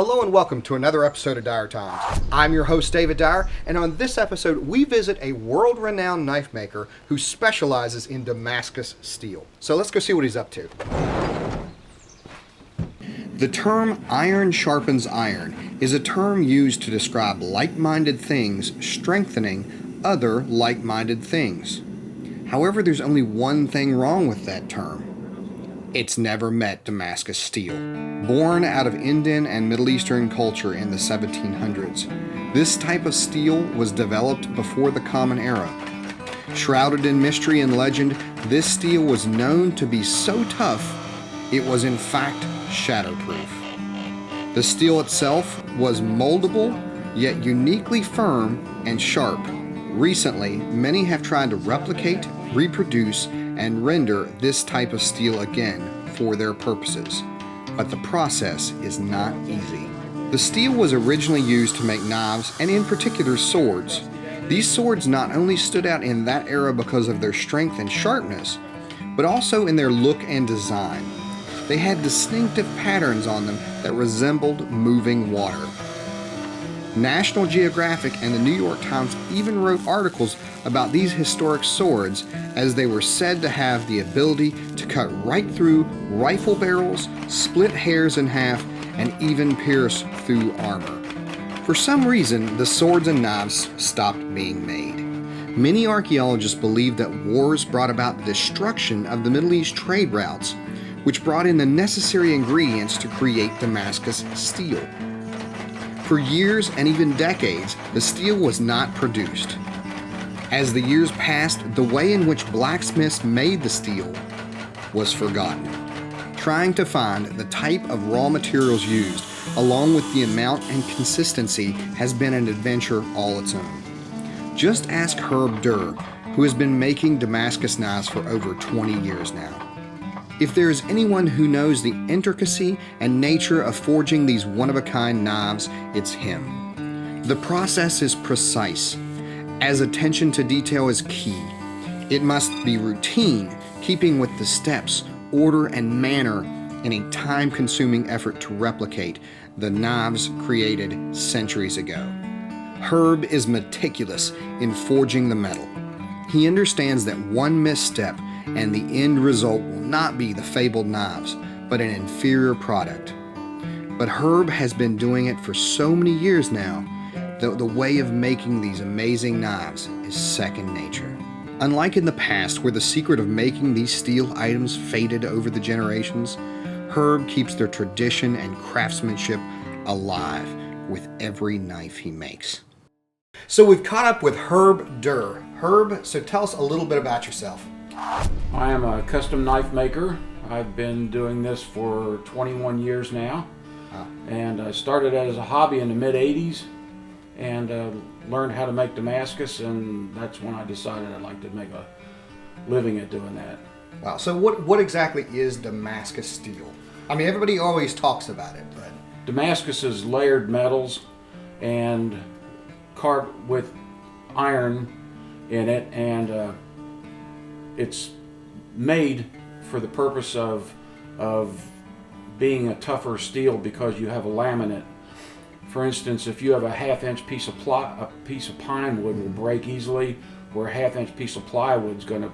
Hello and welcome to another episode of DyerTimes. I'm your host David Dyer, and on this episode we visit a world-renowned knife maker who specializes in Damascus steel. So let's go see what he's up to. The term iron sharpens iron is a term used to describe like-minded things strengthening other like-minded things. However, there's only one thing wrong with that term. It's never met Damascus steel. Born out of Indian and Middle Eastern culture in the 1700s, this type of steel was developed before the Common Era. Shrouded in mystery and legend, this steel was known to be so tough, it was in fact shatterproof. The steel itself was moldable, yet uniquely firm and sharp. Recently, many have tried to replicate, reproduce, and render this type of steel again for their purposes. But the process is not easy. The steel was originally used to make knives and in particular swords. These swords not only stood out in that era because of their strength and sharpness, but also in their look and design. They had distinctive patterns on them that resembled moving water. National Geographic and the New York Times even wrote articles about these historic swords, as they were said to have the ability to cut right through rifle barrels, split hairs in half, and even pierce through armor. For some reason, the swords and knives stopped being made. Many archaeologists believe that wars brought about the destruction of the Middle East trade routes, which brought in the necessary ingredients to create Damascus steel. For years and even decades, the steel was not produced. As the years passed, the way in which blacksmiths made the steel was forgotten. Trying to find the type of raw materials used, along with the amount and consistency, has been an adventure all its own. Just ask Herb Derr, who has been making Damascus knives for over 20 years now. If there is anyone who knows the intricacy and nature of forging these one-of-a-kind knives, it's him. The process is precise, as attention to detail is key. It must be routine, keeping with the steps, order, and manner in a time-consuming effort to replicate the knives created centuries ago. Herb is meticulous in forging the metal. He understands that one misstep and the end result will not be the fabled knives, but an inferior product. But Herb has been doing it for so many years now that the way of making these amazing knives is second nature. Unlike in the past, where the secret of making these steel items faded over the generations, Herb keeps their tradition and craftsmanship alive with every knife he makes. So we've caught up with Herb Derr. Herb, so tell us a little bit about yourself. I am a custom knife maker. I've been doing this for 21 years now. And I started as a hobby in the mid-'80s and learned how to make Damascus, and that's when I decided I'd like to make a living at doing that. Wow, so what exactly is Damascus steel? I mean, everybody always talks about it, but... Damascus is layered metals and carved with iron in it, and it's made for the purpose of being a tougher steel because you have a laminate. For instance, if you have a half-inch piece of pine wood will break easily, where a half-inch piece of plywood is going to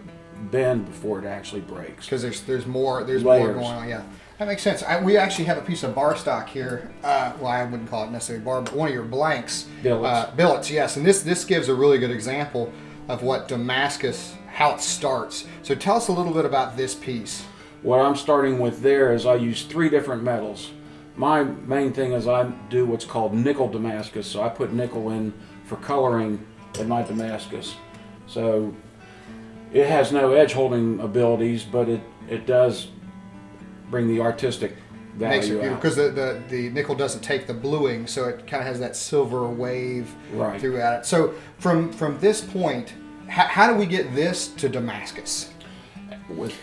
bend before it actually breaks. Because there's more Layers. Going on. Yeah, that makes sense. We actually have a piece of bar stock here. Well, I wouldn't call it necessarily bar, but one of your blanks. Billets, yes. And this gives a really good example of what Damascus, how it starts. So tell us a little bit about this piece. What I'm starting with there is I use 3 different metals. My main thing is I do what's called nickel Damascus, so I put nickel in for coloring in my Damascus. So it has no edge holding abilities, but it does bring the artistic value. Makes it beautiful because the nickel doesn't take the bluing, so it kind of has that silver wave throughout it. So from this point, how do we get this to Damascus?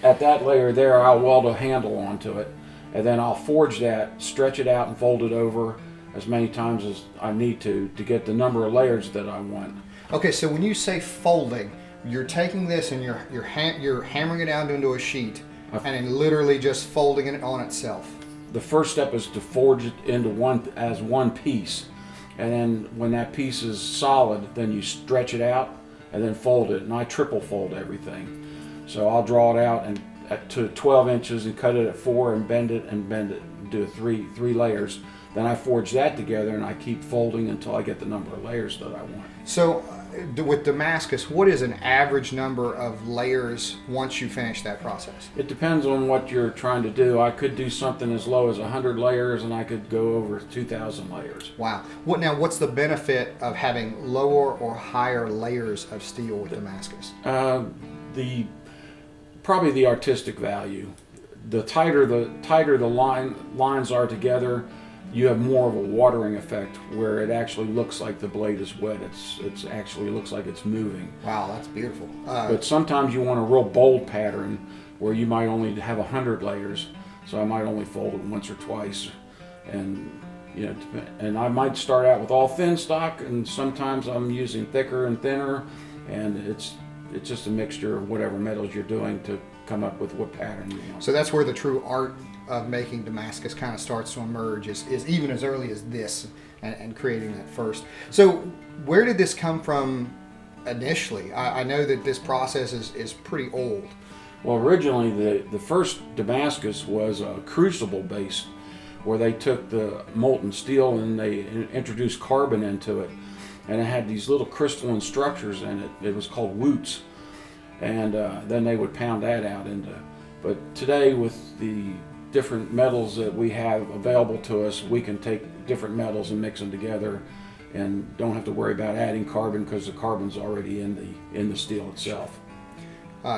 At that layer there, I'll weld a handle onto it, and then I'll forge that, stretch it out, and fold it over as many times as I need to get the number of layers that I want. Okay, so when you say folding, you're taking this and you're hammering it down into a sheet, and then literally just folding it on itself. the first step is to forge it into one piece, and then when that piece is solid, then you stretch it out and then fold it. And I triple fold everything, so I'll draw it out and to 12 inches and cut it at 4 and bend it and do three layers. Then I forge that together and I keep folding until I get the number of layers that I want. So with Damascus, what is an average number of layers once you finish that process? It depends on what you're trying to do. I could do something as low as 100 layers, and I could go over 2,000 layers. Wow. What's the benefit of having lower or higher layers of steel with Damascus? Probably the artistic value. The tighter the lines are together, you have more of a watering effect where it actually looks like the blade is wet. It's actually looks like it's moving. Wow, that's beautiful. But sometimes you want a real bold pattern where you might only have 100 layers, so I might only fold it once or twice, and and I might start out with all thin stock, and sometimes I'm using thicker and thinner, and it's just a mixture of whatever metals you're doing to come up with what pattern you want. So that's where the true art of making Damascus kind of starts to emerge, is even as early as this and creating that first. So where did this come from initially? I know that this process is pretty old. Well, originally the first Damascus was a crucible based, where they took the molten steel and they introduced carbon into it, and it had these little crystalline structures in it. It was called woots, and then they would pound that out into. But today, with the different metals that we have available to us, we can take different metals and mix them together, and don't have to worry about adding carbon because the carbon's already in the steel itself.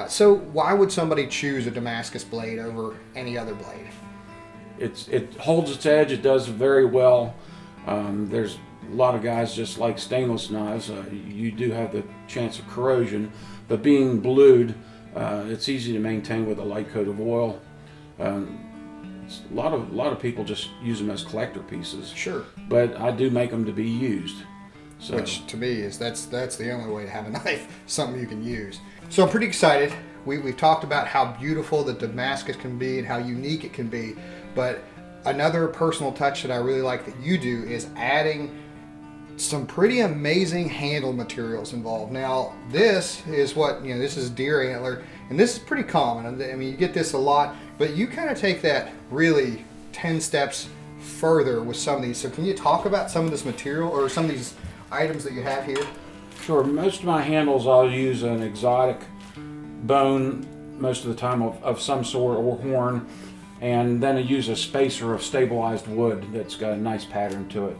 So why would somebody choose a Damascus blade over any other blade? It holds its edge. It does very well. There's a lot of guys just like stainless knives. You do have the chance of corrosion, but being blued, it's easy to maintain with a light coat of oil. A lot of people just use them as collector pieces. Sure. But I do make them to be used. So. Which to me is that's the only way to have a knife, something you can use. So I'm pretty excited. We've talked about how beautiful the Damascus can be and how unique it can be, but another personal touch that I really like that you do is adding some pretty amazing handle materials involved. Now this is this is deer antler, and this is pretty common. I mean, you get this a lot, but you kind of take that really 10 steps further with some of these. So can you talk about some of this material or some of these items that you have here? Sure. Most of my handles, I'll use an exotic bone most of the time of some sort, or horn, and then I use a spacer of stabilized wood that's got a nice pattern to it.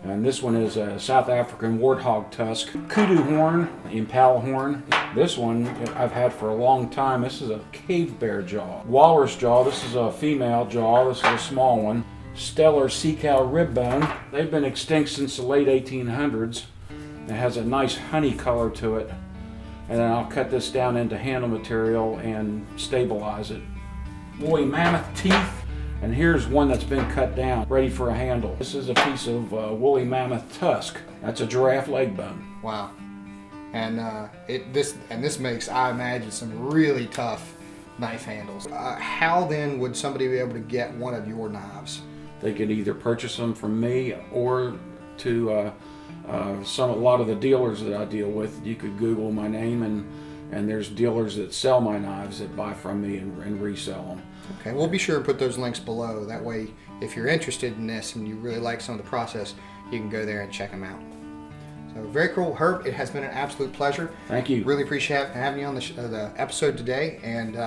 And this one is a South African warthog tusk, kudu horn, impala horn. This one I've had for a long time. This is a cave bear jaw. Walrus jaw, this is a female jaw, this is a small one. Stellar sea cow rib bone. They've been extinct since the late 1800s. It has a nice honey color to it. And then I'll cut this down into handle material and stabilize it. Woolly mammoth teeth. And here's one that's been cut down, ready for a handle. This is a piece of woolly mammoth tusk. That's a giraffe leg bone. Wow. And this makes, I imagine, some really tough knife handles. How then would somebody be able to get one of your knives? They could either purchase them from me or to a lot of the dealers that I deal with. You could Google my name, and there's dealers that sell my knives that buy from me and resell them. Okay, we'll be sure to put those links below. That way, if you're interested in this and you really like some of the process, you can go there and check them out. So very cool. Herb, it has been an absolute pleasure. Thank you. Really appreciate having you on the episode today, and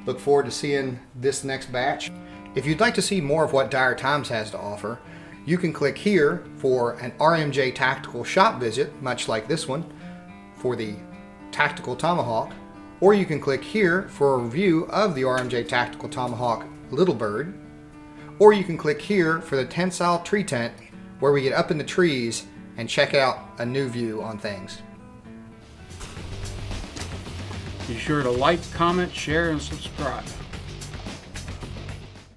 look forward to seeing this next batch. If you'd like to see more of what DyerTimes has to offer, you can click here for an RMJ Tactical shop visit, much like this one, for the Tactical Tomahawk, or you can click here for a review of the RMJ Tactical Tomahawk Little Bird, or you can click here for the Tensile Tree Tent, where we get up in the trees and check out a new view on things. Be sure to like, comment, share, and subscribe.